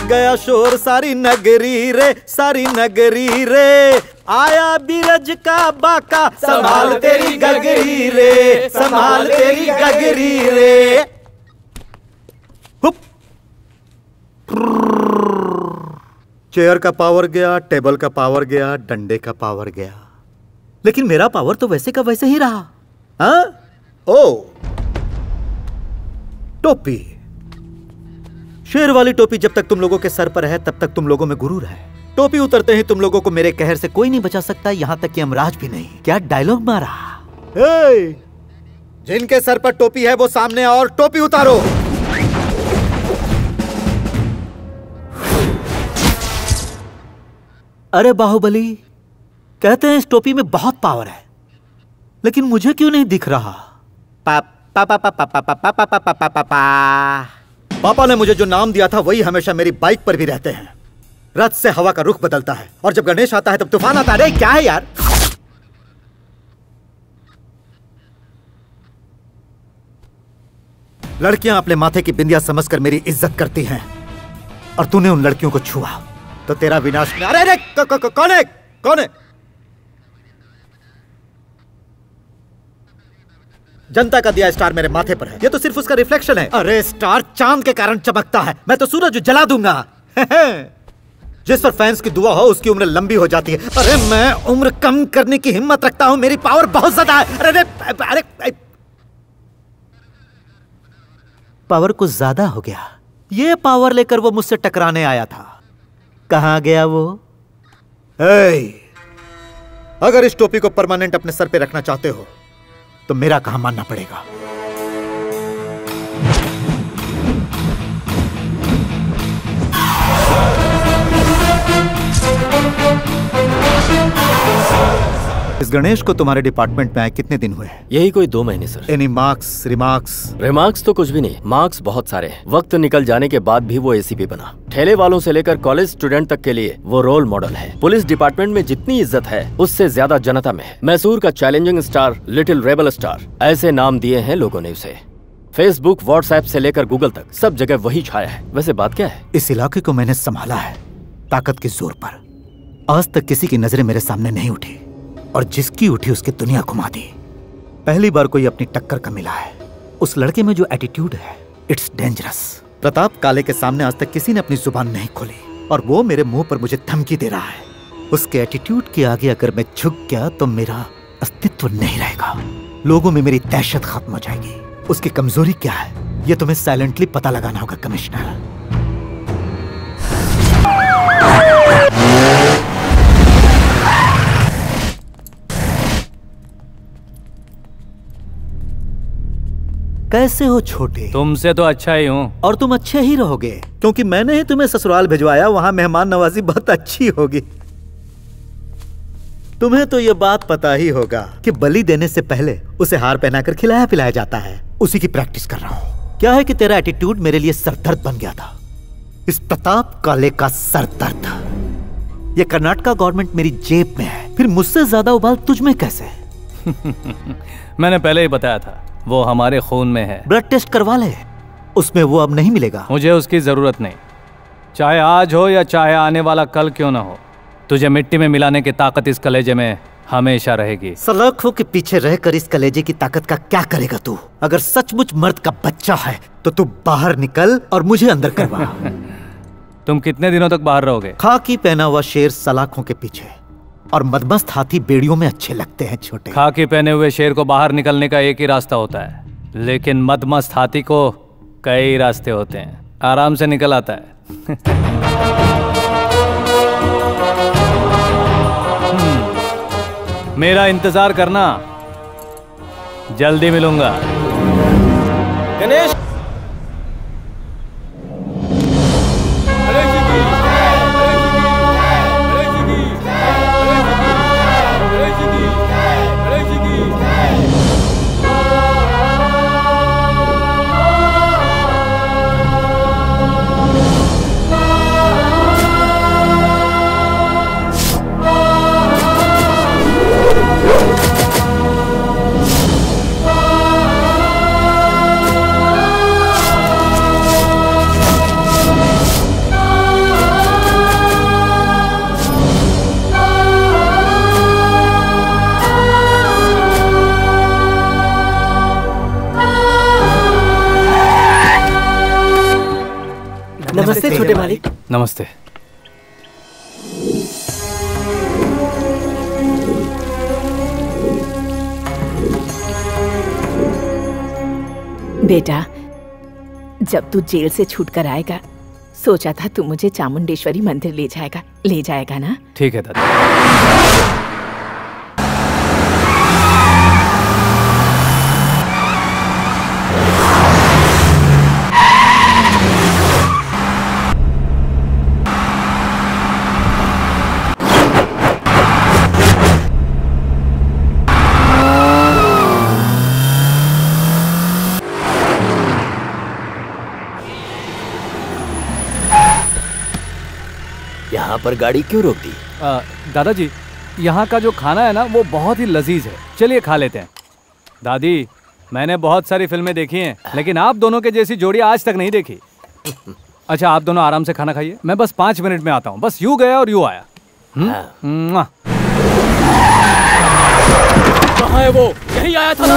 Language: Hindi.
गया शोर सारी नगरी रे, सारी नगरी रे। आया बीरज का बाका, संभाल तेरी गगरी रे, संभाल तेरी गगरी रे। चेयर का पावर गया, टेबल का पावर गया, डंडे का पावर गया, लेकिन मेरा पावर तो वैसे का वैसे ही रहा। हाँ? ओ, टोपी। शेर वाली टोपी जब तक तुम लोगों के सर पर है तब तक तुम लोगों में गुरूर है। टोपी उतरते ही तुम लोगों को मेरे कहर से कोई नहीं बचा सकता, यहां तक कि यमराज भी नहीं। क्या डायलॉग मारा। जिनके सर पर टोपी है वो सामने और टोपी उतारो। अरे बाहुबली, कहते हैं इस टोपी में बहुत पावर है, लेकिन मुझे क्यों नहीं दिख रहा? पापा ने मुझे जो नाम दिया था वही हमेशा मेरी बाइक पर भी रहते हैं। रथ से हवा का रुख बदलता है और जब गणेश आता है तब तूफान आता है। क्या है यार? लड़कियां अपने माथे की बिंदिया समझकर मेरी इज्जत करती हैं और तूने उन लड़कियों को छुआ तो तेरा विनाश। अरे अरे कौन है? कौन है? जनता का दिया स्टार मेरे माथे पर है, ये तो सिर्फ उसका रिफ्लेक्शन है। अरे स्टार चांद के कारण चमकता है, मैं तो सूरज जला दूंगा। जिस पर फैंस की दुआ हो उसकी उम्र लंबी हो जाती है। अरे मैं उम्र कम करने की हिम्मत रखता हूं, मेरी पावर बहुत ज्यादा है। अरे अरे अरे पावर कुछ ज्यादा हो गया। ये पावर लेकर वो मुझसे टकराने आया था, कहां गया वो? अगर इस टोपी को परमानेंट अपने सर पे रखना चाहते हो तो मेरा कहां मानना पड़ेगा। इस गणेश को तुम्हारे डिपार्टमेंट में आए कितने दिन हुए? यही कोई 2 महीने sir. Any marks, remarks? Remarks तो कुछ भी नहीं, मार्क्स बहुत सारे हैं। वक्त निकल जाने के बाद भी वो एसीपी बना। ठेले वालों से लेकर कॉलेज स्टूडेंट तक के लिए वो रोल मॉडल है। पुलिस डिपार्टमेंट में जितनी इज्जत है उससे ज्यादा जनता में है। मैसूर का challenging star, little rebel star, ऐसे नाम दिए हैं लोगों ने उसे। फेसबुक, व्हाट्सएप से लेकर गूगल तक सब जगह वही छाया है। वैसे बात क्या है? इस इलाके को मैंने संभाला है ताकत के जोर पर। आज तक किसी की नजरें मेरे सामने नहीं उठी और जिसकी उठी उसकी दुनिया घुमा दी। पहली बार कोई अपनी टक्कर का मिला है। उस लड़के में जो एटीट्यूड है, इट्स डेंजरस। प्रताप काले के सामने आज तक किसी ने अपनी जुबान नहीं खोली और वो मेरे मुंह पर मुझे धमकी दे रहा है। उसके एटीट्यूड के आगे अगर मैं झुक गया तो मेरा अस्तित्व नहीं रहेगा। लोगों में मेरी दहशत खत्म हो जाएगी। उसकी कमजोरी क्या है ये तुम्हें साइलेंटली पता लगाना होगा कमिश्नर। कैसे हो छोटे? तुमसे तो अच्छा ही हूँ। और तुम अच्छे ही रहोगे क्योंकि मैंने ही तुम्हें ससुराल भिजवाया, वहां मेहमान नवाजी बहुत अच्छी होगी। तुम्हें तो ये बात पता ही होगा कि बलि देने से पहले उसे हार पहनाकर खिलाया पिलाया जाता है। उसी की प्रैक्टिस कर रहा हूँ। क्या है कि तेरा एटीट्यूड मेरे लिए सरदर्द बन गया था। इस प्रताप काले का सरदर्द। ये कर्नाटका गवर्नमेंट मेरी जेब में है, फिर मुझसे ज्यादा उबाल तुझ में कैसे? मैंने पहले ही बताया था वो हमारे खून में है। ब्लड टेस्ट करवा ले, उसमें वो अब नहीं मिलेगा। मुझे उसकी जरूरत नहीं, चाहे आज हो या चाहे आने वाला कल क्यों ना हो। तुझे मिट्टी में मिलाने की ताकत इस कलेजे में हमेशा रहेगी। सलाखों के पीछे रहकर इस कलेजे की ताकत का क्या करेगा तू? अगर सचमुच मर्द का बच्चा है तो तू बाहर निकल और मुझे अंदर करवा। तुम कितने दिनों तक बाहर रहोगे? खाकी पहना हुआ शेर सलाखों के पीछे और मदमस्त हाथी बेड़ियों में अच्छे लगते हैं छोटे। खाकी पहने हुए शेर को बाहर निकलने का एक ही रास्ता होता है, लेकिन मदमस्त हाथी को कई रास्ते होते हैं। आराम से निकल आता है। मेरा इंतजार करना, जल्दी मिलूंगा। गणेश नमस्ते छोटे मालिक। नमस्ते। बेटा, जब तू जेल से छूट कर आएगा, सोचा था तू मुझे चामुंडेश्वरी मंदिर ले जाएगा ना? ठीक है दादी। यहाँ पर गाड़ी क्यों रोक दी? दादाजी, यहाँ का जो खाना है ना वो बहुत ही लजीज है, चलिए खा लेते हैं। दादी, मैंने बहुत सारी फिल्में देखी हैं, लेकिन आप दोनों के जैसी जोड़ी आज तक नहीं देखी। अच्छा, आप दोनों आराम से खाना खाइए, मैं बस 5 मिनट में आता हूँ। बस यूं गया और यूं आया। कहाँ है वो? यहीं आया था ना।